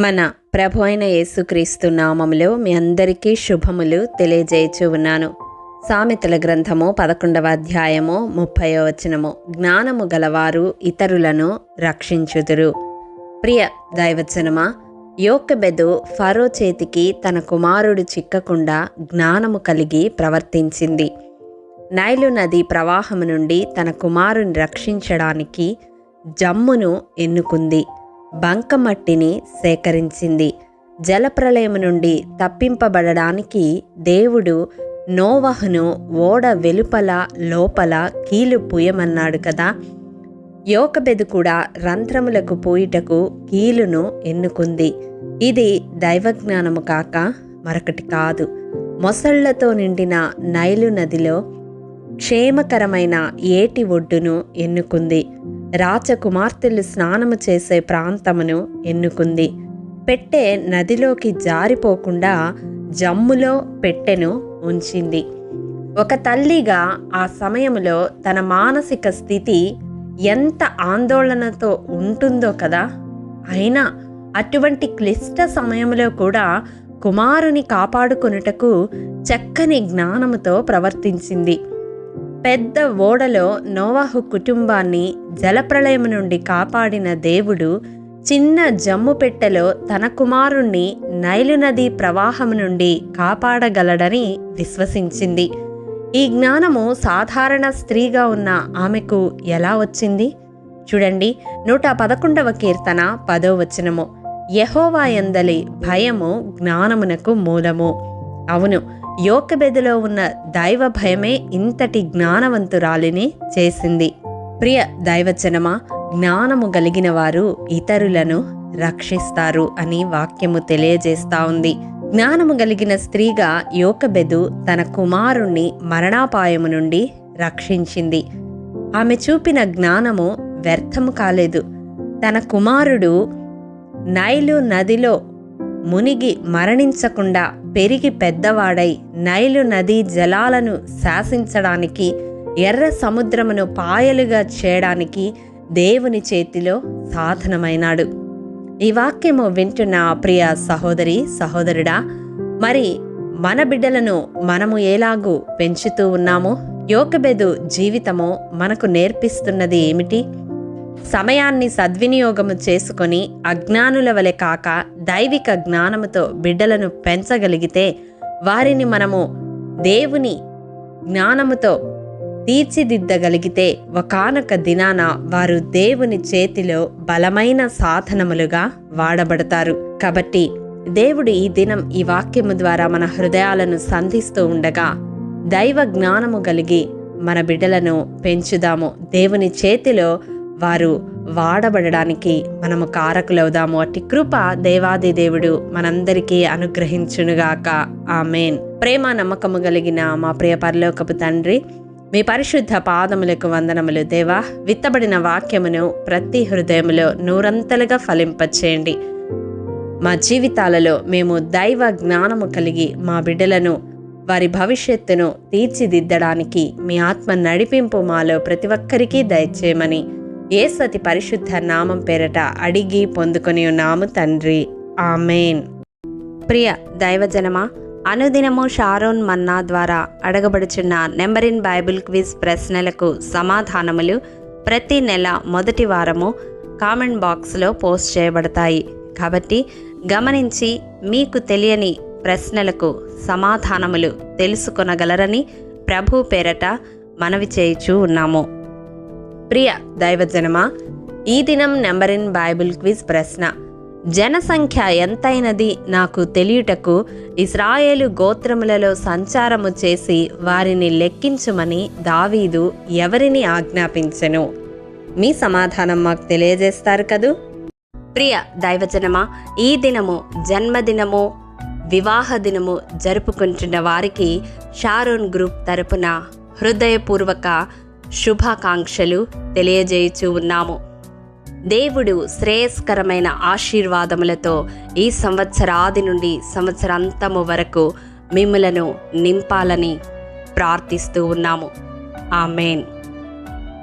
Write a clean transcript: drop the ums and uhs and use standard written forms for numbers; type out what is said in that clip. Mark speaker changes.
Speaker 1: మన ప్రభు అయిన యేసుక్రీస్తు నామములో మీ అందరికీ శుభములు తెలియజేయచ్చు ఉన్నాను. సామెతల గ్రంథము 11వ అధ్యాయము 30వ వచనము. జ్ఞానము గలవారు ఇతరులను రక్షించుదురు. ప్రియ దైవజనమా, యోకెబెదు ఫరో చేతికి తన కుమారుడు చిక్కకుండా జ్ఞానము కలిగి ప్రవర్తించింది. నైలు నది ప్రవాహము నుండి తన కుమారుని రక్షించడానికి జమ్మును ఎన్నుకుంది. బంకమట్టిని సేకరించింది. జలప్రళయము నుండి తప్పింపబడడానికి దేవుడు నోవహును ఓడ వెలుపల లోపల కీలు పూయమన్నాడు కదా. యోకెబెదు కూడా రంధ్రములకు పూయుటకు కీలును ఎన్నుకుంది. ఇది దైవజ్ఞానము కాక మరొకటి కాదు. మొసళ్లతో నిండిన నైలు నదిలో క్షేమకరమైన ఏటి ఒడ్డును ఎన్నుకుంది. రాజకుమార్తెలు స్నానము చేసే ప్రాంతమును ఎన్నుకుంది. పెట్టె నదిలోకి జారిపోకుండా జమ్ములో పెట్టెను ఉంచింది. ఒక తల్లిగా ఆ సమయంలో తన మానసిక స్థితి ఎంత ఆందోళనతో ఉంటుందో కదా. అయినా అటువంటి క్లిష్ట సమయంలో కూడా కుమారుని కాపాడుకొనుటకు చక్కని జ్ఞానముతో ప్రవర్తించింది. పెద్ద ఓడలో నోవహు కుటుంబాన్ని జలప్రళయము నుండి కాపాడిన దేవుడు చిన్న జమ్ము పెట్టెలో తన కుమారుణ్ణి నైలు నది ప్రవాహము నుండి కాపాడగలడని విశ్వసించింది. ఈ జ్ఞానము సాధారణ స్త్రీగా ఉన్న ఆమెకు ఎలా వచ్చింది? చూడండి, 111వ కీర్తన 10వ వచనము. యెహోవా యందలి భయము జ్ఞానమునకు మూలము. అవును, యోకెబెదులో ఉన్న దైవ భయమే ఇంతటి జ్ఞానవంతురాలిని చేసింది. ప్రియ దైవజనమా, జ్ఞానము కలిగిన వారు ఇతరులను రక్షిస్తారు అని వాక్యము తెలియజేస్తా ఉంది. జ్ఞానము కలిగిన స్త్రీగా యోకెబెదు తన కుమారుణ్ణి మరణాపాయము నుండి రక్షించింది. ఆమె చూపిన జ్ఞానము వ్యర్థము కాలేదు. తన కుమారుడు నైలు నదిలో మునిగి మరణించకుండా పెరిగి పెద్దవాడై నైలు నదీ జలాలను శాసించడానికి, ఎర్ర సముద్రమును పాయలుగా చేయడానికి దేవుని చేతిలో సాధనమైనాడు. ఈ వాక్యము వింటున్న ప్రియ సహోదరి సహోదరుడా, మరి మన బిడ్డలను మనము ఎలాగూ పెంచుతూ ఉన్నామో? యోకెబెదు జీవితము మనకు నేర్పిస్తున్నది ఏమిటి? సమయాన్ని సద్వినియోగము చేసుకొని అజ్ఞానుల వలె కాక దైవిక జ్ఞానముతో బిడ్డలను పెంచగలిగితే, వారిని మనము దేవుని జ్ఞానముతో తీర్చిదిద్దగలిగితే ఒకానొక దినాన వారు దేవుని చేతిలో బలమైన సాధనములుగా వాడబడతారు. కాబట్టి దేవుడు ఈ దినం ఈ వాక్యము ద్వారా మన హృదయాలను సంధిస్తూ ఉండగా దైవ జ్ఞానము కలిగి మన బిడ్డలను పెంచుదాము. దేవుని చేతిలో వారు వాడబడడానికి మనము కారకులవుదాము. అట్టి కృప దేవాది దేవుడు మనందరికీ అనుగ్రహించునుగాక. ఆమేన్. ప్రేమ నమ్మకము కలిగిన మా ప్రియ పరలోకపు తండ్రి, మీ పరిశుద్ధ పాదములకు వందనములు. దేవా, విత్తబడిన వాక్యమును ప్రతి హృదయములో నూరంతలుగా ఫలింపచేయండి. మా జీవితాలలో మేము దైవ జ్ఞానము కలిగి మా బిడ్డలను, వారి భవిష్యత్తును తీర్చిదిద్దడానికి మీ ఆత్మ నడిపింపు మాలో ప్రతి ఒక్కరికి దయచేయమని యేసు అతి పరిశుద్ధ నామం పేరట అడిగి పొందుకొని ఉన్నాము తండ్రి. ఆమేన్. ప్రియ దైవజనమా, అనుదినము షారోన్ మన్నా ద్వారా అడగబడుచున్న నెంబర్ ఇన్ బైబిల్ క్విజ్ ప్రశ్నలకు సమాధానములు ప్రతి నెల మొదటి వారము కామెంట్ బాక్స్లో పోస్ట్ చేయబడతాయి. కాబట్టి గమనించి మీకు తెలియని ప్రశ్నలకు సమాధానములు తెలుసుకొనగలరని ప్రభు పేరట మనవి చేయుచూ ఉన్నాము. ప్రియ దైవజనమా, ఈ దినం నెంబర్ ఇన్ బైబిల్ క్విజ్ ప్రశ్న: జనసంఖ్య ఎంతైనది నాకు తెలియుటకు ఇశ్రాయేలు గోత్రములలో సంచారము చేసి వారిని లెక్కించుమని దావీదు ఎవరిని ఆజ్ఞాపించెను? మీ సమాధానం మాకు తెలియజేస్తారు కదూ. ప్రియ దైవజనమా, ఈ దినము జన్మదినము, వివాహ దినము జరుపుకుంటున్న వారికి షారోన్ గ్రూప్ తరపున హృదయపూర్వక శుభాకాంక్షలు తెలియజేయుచూ ఉన్నాము. దేవుడు శ్రేయస్కరమైన ఆశీర్వాదములతో ఈ సంవత్సరాది నుండి సంవత్సరాంతము వరకు మిమ్ములను నింపాలని ప్రార్థిస్తూ ఉన్నాము. ఆమేన్.